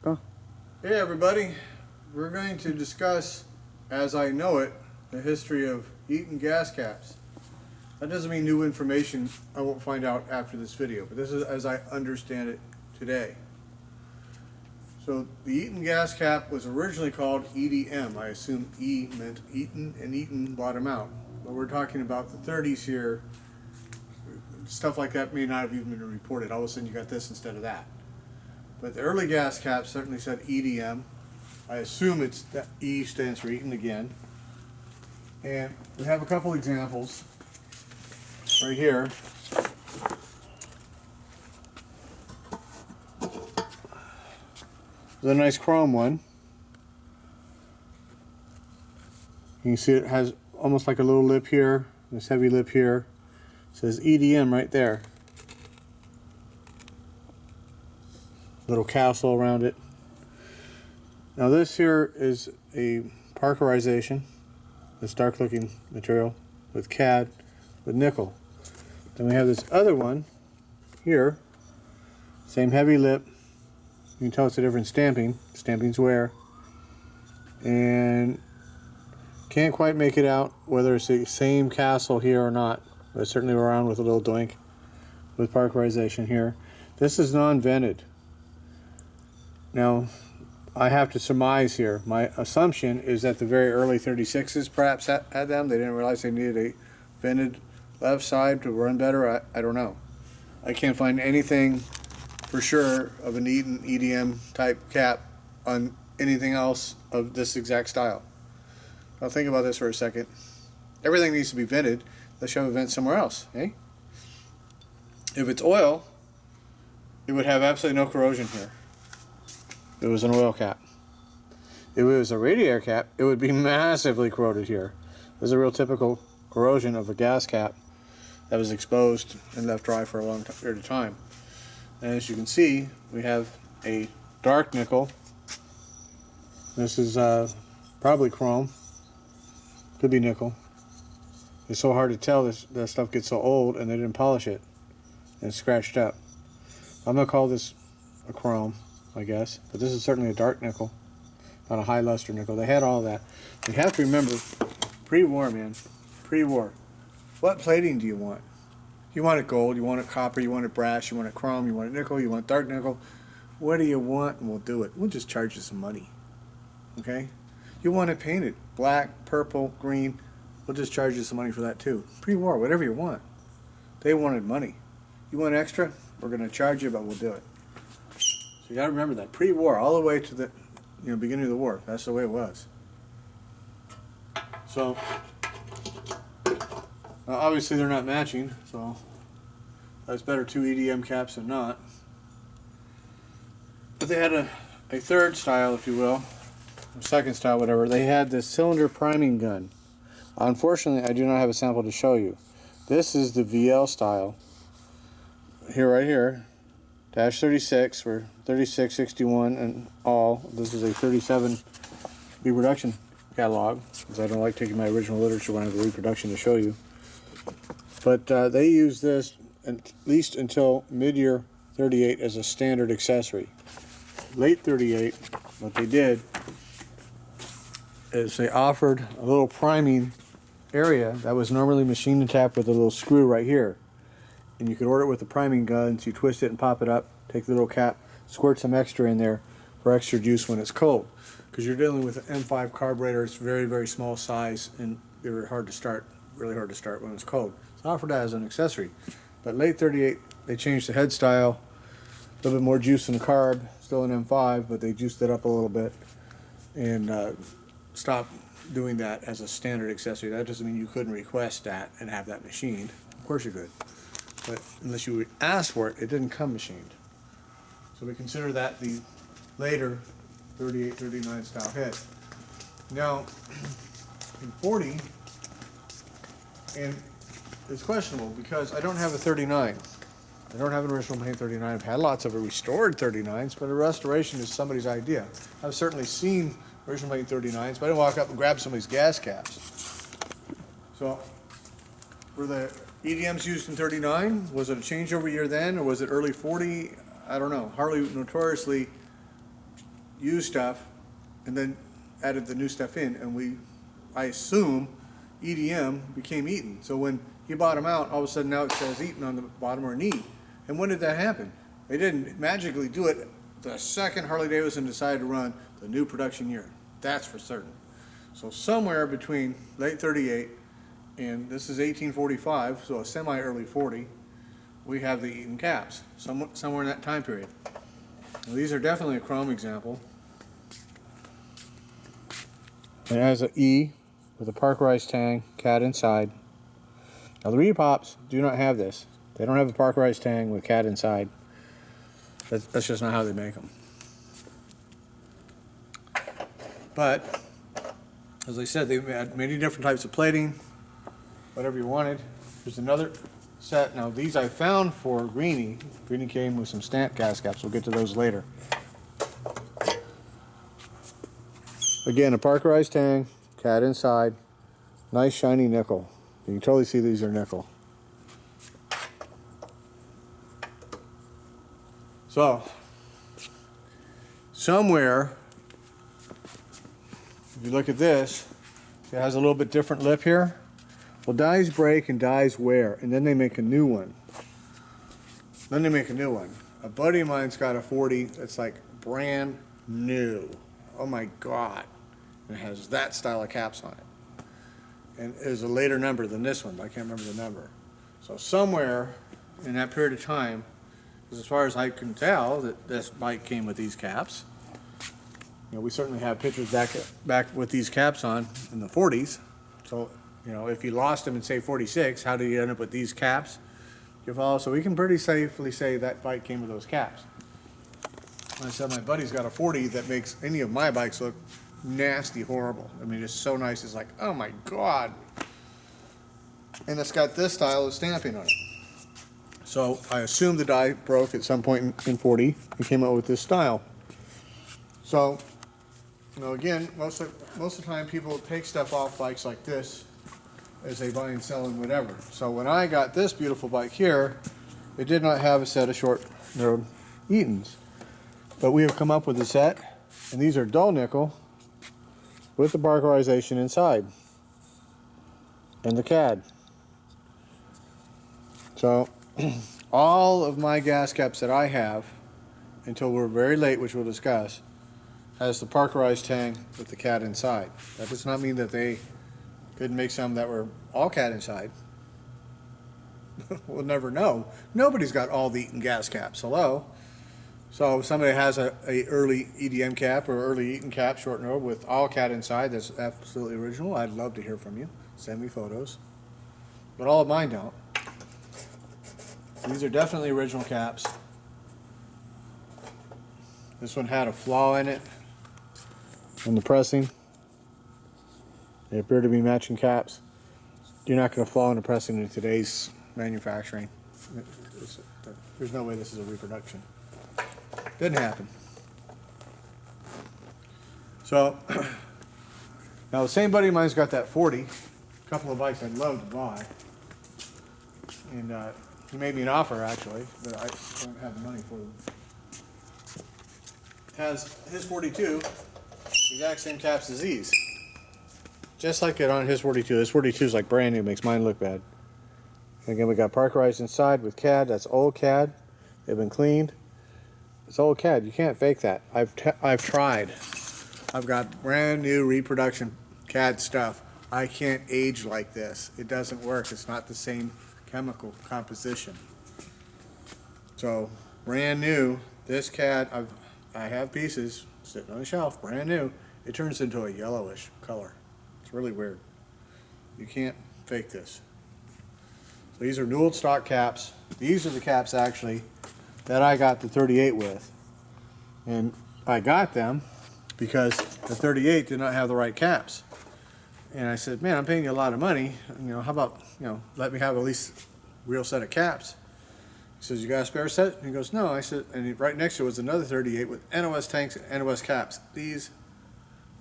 Oh. Hey everybody, we're going to discuss, as I know it, the history of Eaton gas caps. That doesn't mean new information I won't find out after this video, but this is as I understand it today. So the Eaton gas cap was originally called EDM. I assume E meant Eaton and Eaton bought them out. But we're talking about the 30s here. Stuff like that may not have even been reported. All of a sudden you got this instead of that. But the early gas caps certainly said EDM. I assume it's that E stands for Eaton again. And we have a couple examples right here. There's a nice chrome one. You can see it has almost like a little lip here, this heavy lip here. It says EDM right there. Little castle around it. Now this here is a parkerization, this dark looking material with cad with nickel. Then we have this other one here, same heavy lip. You can tell it's a different stamping. Stamping's wear. And can't quite make it out whether it's the same castle here or not. But it's certainly around with a little doink with parkerization here. This is non-vented. Now, I have to surmise here. My assumption is that the very early 36s perhaps had them. They didn't realize they needed a vented left side to run better. I don't know. I can't find anything for sure of an Eaton EDM type cap on anything else of this exact style. Now think about this for a second. Everything needs to be vented. Let's have a vent somewhere else, eh? If it's oil, it would have absolutely no corrosion here. It was an oil cap. If it was a radiator cap, it would be massively corroded here. This is a real typical corrosion of a gas cap that was exposed and left dry for a long period of time. And as you can see, we have a dark nickel. This is probably chrome. Could be nickel. It's so hard to tell. This stuff gets so old and they didn't polish it. And it's scratched up. I'm going to call this a chrome, I guess, but this is certainly a dark nickel, not a high luster nickel. They had all that. You have to remember, pre-war, man, pre-war. What plating do you want? You want it gold, you want it copper, you want it brass, you want it chrome, you want it nickel, you want dark nickel. What do you want? And we'll do it. We'll just charge you some money. Okay? You want it painted black, purple, green. We'll just charge you some money for that too. Pre-war, whatever you want. They wanted money. You want extra? We're going to charge you, but we'll do it. You got to remember that pre-war, all the way to the beginning of the war. That's the way it was. So obviously they're not matching, so that's better two EDM caps than not. But they had a third style, if you will, or second style, whatever. They had this cylinder priming gun. Unfortunately, I do not have a sample to show you. This is the VL style. Here, right here. Dash 36 for 36, 61 and all. This is a 37 reproduction catalog because I don't like taking my original literature when I have the reproduction to show you. But they use this at least until mid-year 38 as a standard accessory. Late 38, what they did is they offered a little priming area that was normally machine and tapped with a little screw right here. And you could order it with the priming gun, so you twist it and pop it up, take the little cap, squirt some extra in there for extra juice when it's cold. Because you're dealing with an M5 carburetor, it's very, very small size, and they were hard to start, really hard to start when it's cold. It's offered that as an accessory. But late 38, they changed the head style, a little bit more juice in the carb, still an M5, but they juiced it up a little bit, and stopped doing that as a standard accessory. That doesn't mean you couldn't request that and have that machined. Of course you could. But unless you asked for it, it didn't come machined. So we consider that the later 38, 39 style head. Now, in 40, and it's questionable because I don't have a 39. I don't have an original paint 39. I've had lots of restored 39s, but a restoration is somebody's idea. I've certainly seen original paint 39s, but I didn't walk up and grab somebody's gas caps. So, were the EDMs used in 39? Was it a changeover year then, or was it early 40? I don't know. Harley notoriously used stuff and then added the new stuff in, and I assume EDM became Eaton. So when he bought them out, all of a sudden now it says Eaton on the bottom, or an E. And when did that happen? They didn't magically do it the second Harley Davidson decided to run the new production year. That's for certain. So somewhere between late 38 and this is 1845, so a semi-early 40, we have the Eaton caps, somewhere in that time period. Now, these are definitely a chrome example. It has an E with a parkerized tang, cat inside. Now the Repops do not have this. They don't have a parkerized tang with cat inside. That's just not how they make them. But, as I said, they had many different types of plating, whatever you wanted. There's another set. Now these I found for Greenie. Greenie came with some stamp gas caps. We'll get to those later. Again, a parkerized tang, cat inside, nice shiny nickel. You can totally see these are nickel. So, somewhere, if you look at this, it has a little bit different lip here. Well, dies break and dies wear, and then they make a new one. A buddy of mine's got a 40 that's like brand new. Oh my God. And it has that style of caps on it. And it was a later number than this one, but I can't remember the number. So somewhere in that period of time, as far as I can tell, that this bike came with these caps. You know, we certainly have pictures back with these caps on in the 40s. So, you know, if you lost them in say 46, how did you end up with these caps? You follow? So we can pretty safely say that bike came with those caps. Like I said, my buddy's got a 40 that makes any of my bikes look nasty, horrible. I mean, it's so nice. It's like, oh my God. And it's got this style of stamping on it. So I assume the die broke at some point in 40 and came out with this style. So, you know, again, most of the time people take stuff off bikes like this as they buy and sell and whatever. So when I got this beautiful bike here, it did not have a set of short narrowed Eatons. But we have come up with a set, and these are dull nickel with the parkerization inside and the CAD. So all of my gas caps that I have, until we're very late, which we'll discuss, has the parkerized tang with the CAD inside. That does not mean that they couldn't make some that were all CAD inside. We'll never know. Nobody's got all the Eaton gas caps. Hello? So if somebody has a early EDM cap or early Eaton cap short node with all CAD inside, that's absolutely original. I'd love to hear from you. Send me photos. But all of mine don't. These are definitely original caps. This one had a flaw in it in the pressing. They appear to be matching caps. You're not going to flaw in the pressing in today's manufacturing. There's no way this is a reproduction. Didn't happen. So now the same buddy of mine's got that 40, a couple of bikes I'd love to buy, and he made me an offer actually, but I don't have the money for them. Has his 42, exact same caps as these, just like it on his 42. His 42 is like brand new, makes mine look bad. Again, we got parkerized inside with CAD. That's old CAD. They've been cleaned. It's old CAD. You can't fake that. I've tried. I've got brand new reproduction CAD stuff. I can't age like this. It doesn't work. It's not the same chemical composition. So brand new. This CAD, I have pieces sitting on the shelf, brand new. It turns into a yellowish color. It's really weird. You can't fake this. So these are new old stock caps. These are the caps actually that I got the 38 with. And I got them because the 38 did not have the right caps. And I said, man, I'm paying you a lot of money. You know, how about, you know, let me have at least a real set of caps. He says, you got a spare set? And he goes, no. I said, and right next to it was another 38 with NOS tanks and NOS caps. These,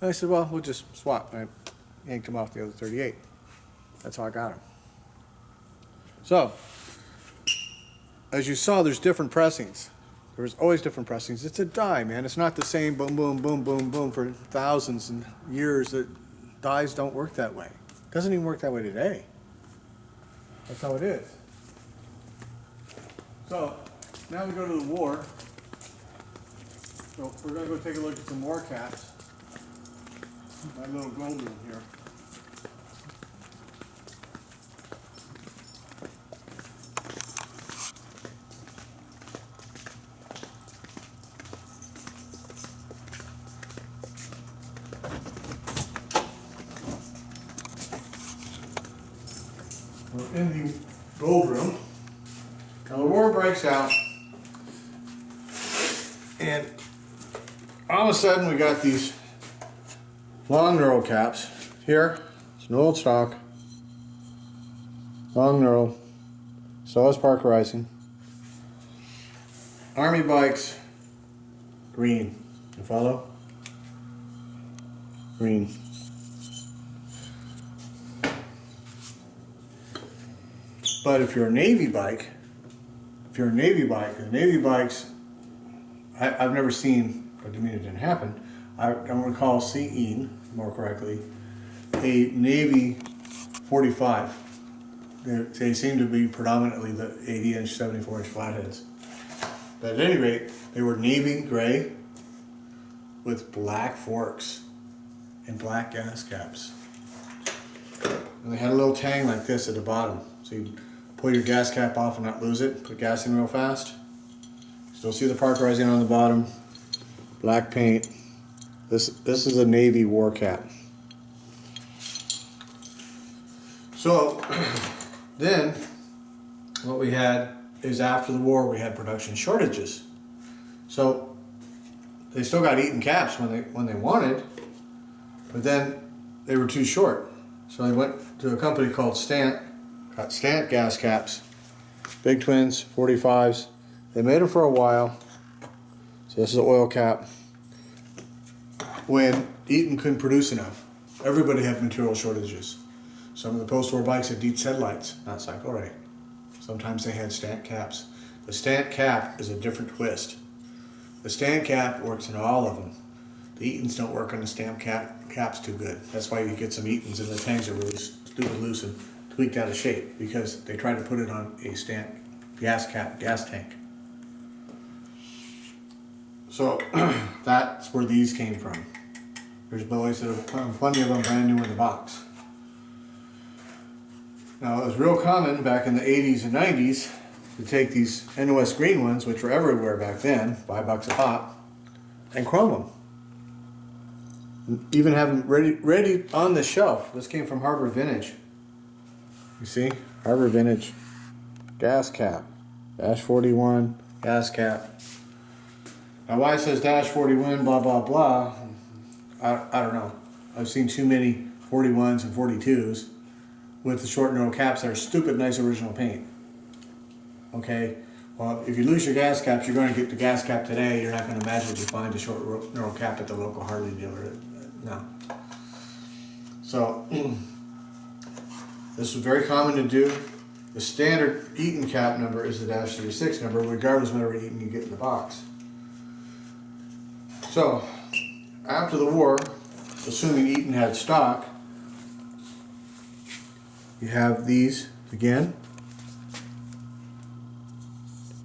and I said, well, we'll just swap. And I yanked them off the other 38. That's how I got them. So, as you saw, there's different pressings. There was always different pressings. It's a die, man. It's not the same boom, boom, boom, boom, boom for thousands and years. That dies don't work that way. It doesn't even work that way today. That's how it is. So now we go to the war. So we're going to go take a look at some more caps. My little gold room here. We're in the gold room. Now the war breaks out, and all of a sudden we got these long knurl caps. Here, it's an old stock, long knurl, so is Parkerizing. Army bikes, green. You follow? Green. But if you're a Navy bike, the Navy bikes, I've never seen, but I mean it didn't happen, I don't recall seeing, more correctly, a Navy 45. They seem to be predominantly the 80-inch, 74-inch flatheads. But at any rate, they were navy gray with black forks and black gas caps. And they had a little tang like this at the bottom. So you pull your gas cap off and not lose it. Put gas in real fast. Still see the Parkerizing on the bottom. Black paint. This is a Navy war cap. So then what we had is after the war we had production shortages. So they still got Eaton caps when they wanted, but then they were too short. So they went to a company called Stant, got Stant gas caps, big twins, 45s. They made them for a while. So this is an oil cap. When Eaton couldn't produce enough, everybody had material shortages. Some of the post-war bikes had Dietz headlights, not Cycle Ray. Sometimes they had Stant caps. The Stant cap is a different twist. The Stant cap works in all of them. The Eatons don't work on the Stant caps too good. That's why you get some Eatons and the tangs are really stupid loose and tweaked out of shape, because they tried to put it on a Stant gas tank. So that's where these came from. There's boys that have plenty of them brand new in the box. Now it was real common back in the 80s and 90s to take these NOS green ones, which were everywhere back then, $5 a pop, and chrome them. Even have them ready on the shelf. This came from Harbor Vintage. You see? Harbor Vintage. Gas cap. Dash 41, gas cap. Now why it says Dash 41, blah, blah, blah, I don't know. I've seen too many 41s and 42s with the short knurl caps that are stupid nice original paint. Okay? Well, if you lose your gas caps, you're going to get the gas cap today. You're not going to magically find a short knurl cap at the local Harley dealer. No. So, this was very common to do. The standard Eaton cap number is the Dash 36 number, regardless of whatever Eaton you get in the box. So, after the war, assuming Eaton had stock, you have these again.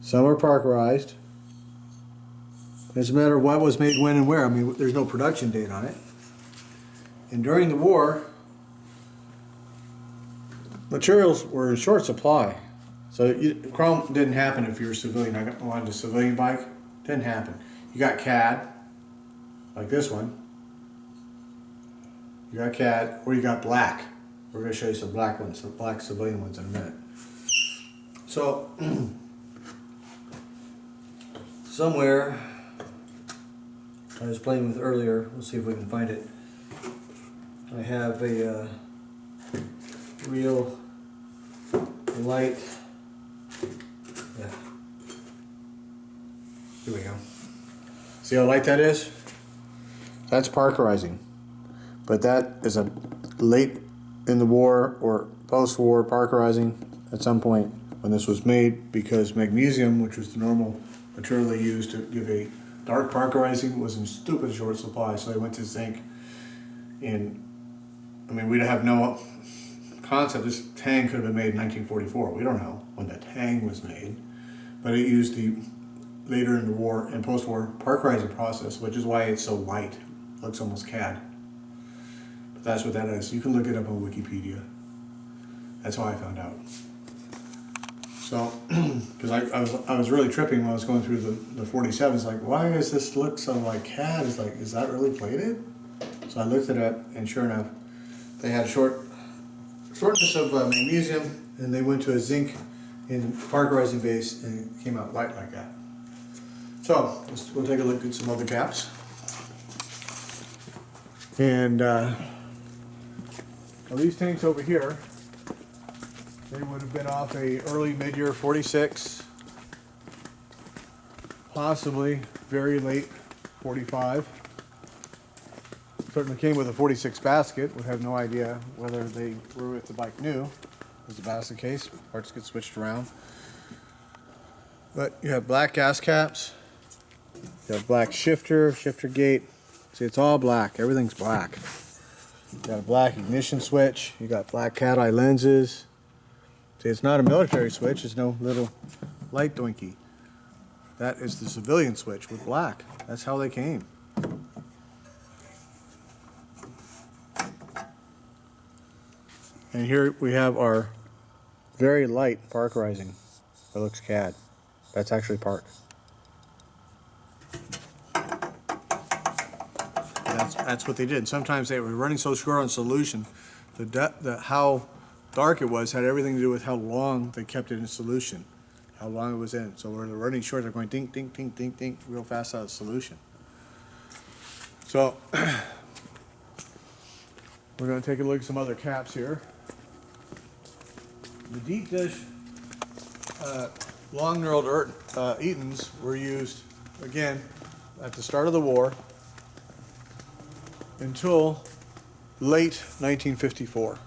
Some are Parkerized. It doesn't matter what was made when and where. I mean, there's no production date on it. And during the war, materials were in short supply. So chrome didn't happen if you were a civilian. I wanted a civilian bike. Didn't happen. You got CAD, like this one. You got CAD, or you got black. We're going to show you some black ones, some black civilian ones in a minute. So, somewhere, I was playing with earlier, let's see if we can find it. I have a real light, yeah, here we go. See how light that is? That's Parkerizing. But that is a late in the war or post-war Parkerizing at some point when this was made, because magnesium, which was the normal material they used to give a dark parkerizing was in stupid short supply, so they went to zinc. And I mean, we have no concept. This tang could have been made in 1944. We don't know when the tang was made, but it used the later in the war and post-war parkerizing process, which is why it's so light. It looks almost CAD. But that's what that is. You can look it up on Wikipedia. That's how I found out. So, because I was really tripping when I was going through the 47s, like, why does this look so like CAD? It's like, is that really plated? So I looked it up, and sure enough, they had shortness of magnesium, and they went to a zinc in parkerizing base, and it came out light like that. So we'll take a look at some other caps. And well, these tanks over here, they would have been off a early mid-year 46, possibly very late 45. Certainly came with a 46 basket. Would have no idea whether they were with the bike new. Was the basket case. Parts get switched around. But you have black gas caps. You have black shifter gate. See, it's all black. Everything's black. You got a black ignition switch. You got black cat eye lenses. See, it's not a military switch. It's no little light doinky. That is the civilian switch with black. That's how they came. And here we have our very light parkerizing. It looks CAD. That's actually park. That's what they did. Sometimes they were running so short on solution. How dark it was had everything to do with how long they kept it in solution, how long it was in. So when they're running short, they're going dink, dink, dink, dink, dink, real fast out of solution. So we're going to take a look at some other caps here. The deep dish long knurled Eatons were used again at the start of the war until late 1954.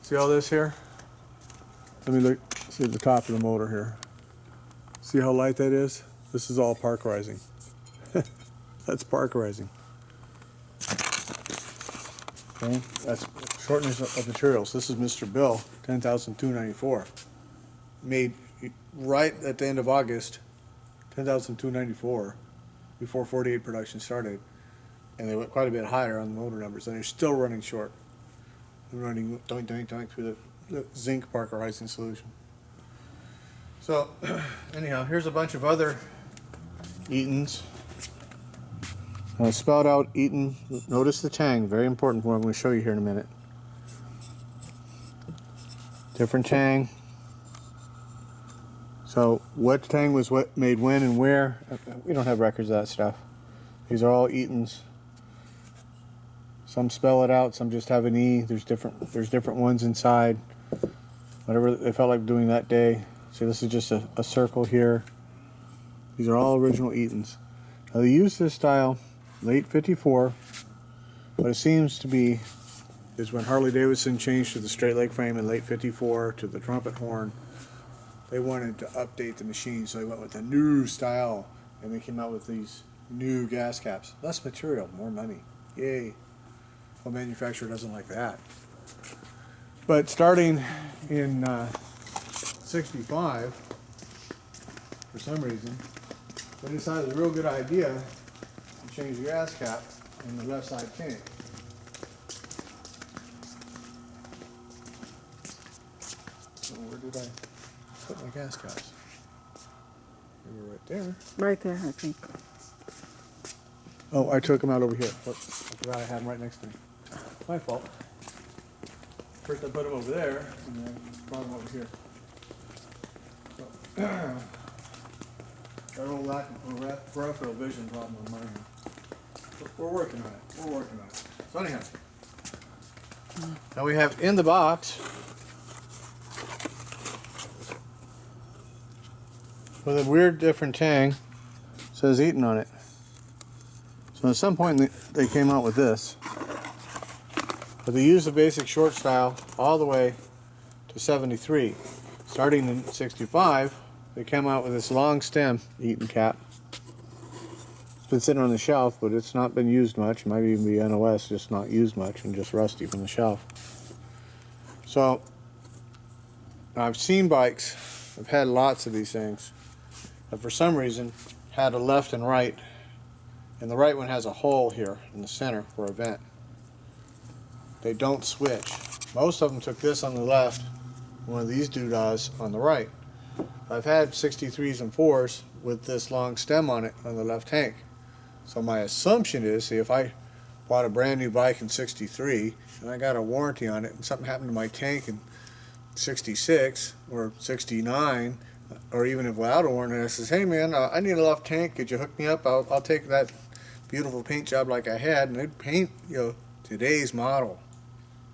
See all this here? Let me look, see the top of the motor here. See how light that is? This is all parkerizing. That's parkerizing. Okay, that's shortness of materials. This is Mr. Bill, 10,294. Made right at the end of August, 10,294, before 48 production started. And they went quite a bit higher on the motor numbers, and they're still running short. They're running doink, doink, doink through the zinc parkerizing solution. So, anyhow, here's a bunch of other Eatons. Spelled out Eaton. Notice the tang, very important for what I'm going to show you here in a minute. Different tang. So what tang was what made when and where? We don't have records of that stuff. These are all Eatons. Some spell it out, some just have an E. There's different ones inside. Whatever they felt like doing that day. See, this is just a circle here. These are all original Eatons. Now they used this style late 54. What it seems to be is when Harley Davidson changed to the straight leg frame in late 54 to the trumpet horn, they wanted to update the machine, so they went with a new style, and they came out with these new gas caps. Less material, more money. Yay. Well, manufacturer doesn't like that. But starting in 65, for some reason, they decided it was a real good idea to change the gas cap in the left side tank. So where did I put my gas caps? They were right there. Right there, I think. Oh, I took them out over here. I forgot I had them right next to me. My fault. First I put them over there, and then brought them over here. So, got a little lack of peripheral vision problem on mine. We're working on it. We're working on it. So anyhow, now we have in the box with a weird different tang, says Eaton on it. So at some point they came out with this, but they used the basic short style all the way to 73. Starting in 65, they came out with this long stem Eaton cap. It's been sitting on the shelf, but it's not been used much. It might even be NOS, just not used much and just rusty from the shelf. So I've seen bikes, I've had lots of these things, but for some reason had a left and right, and the right one has a hole here in the center for a vent. They don't switch. Most of them took this on the left, one of these doodahs on the right. I've had 63s and 4s with this long stem on it on the left tank. So my assumption is, see, if I bought a brand new bike in 63 and I got a warranty on it and something happened to my tank in 66 or 69, or even if without a warranty, I says, hey man, I need a left tank, could you hook me up? I'll take that beautiful paint job like I had, and they'd paint, today's model,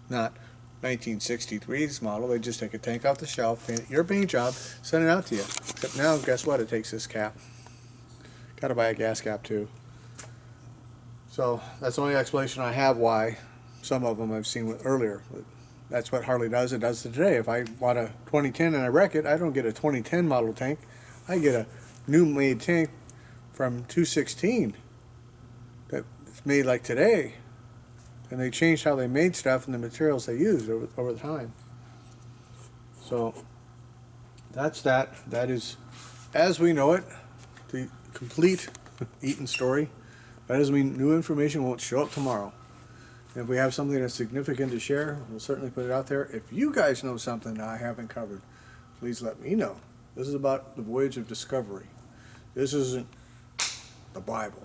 not 1963's model. They just take a tank off the shelf, paint it your paint job, send it out to you. Except now, guess what? It takes this cap. Got to buy a gas cap too. So that's the only explanation I have why some of them I've seen earlier. But that's what Harley does. It does today. If I bought a 2010 and I wreck it, I don't get a 2010 model tank. I get a new made tank from 2016 that's made like today. And they changed how they made stuff and the materials they used over the time. So that's that. That is, as we know it, the complete Eaton story. That doesn't mean new information won't show up tomorrow. And if we have something that's significant to share, we'll certainly put it out there. If you guys know something that I haven't covered, please let me know. This is about the voyage of discovery. This isn't the Bible.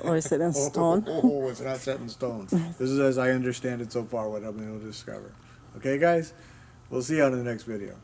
Or is it in stone? It's not set in stone. This is as I understand it so far, what I've been able to discover. Okay, guys? We'll see you on the next video.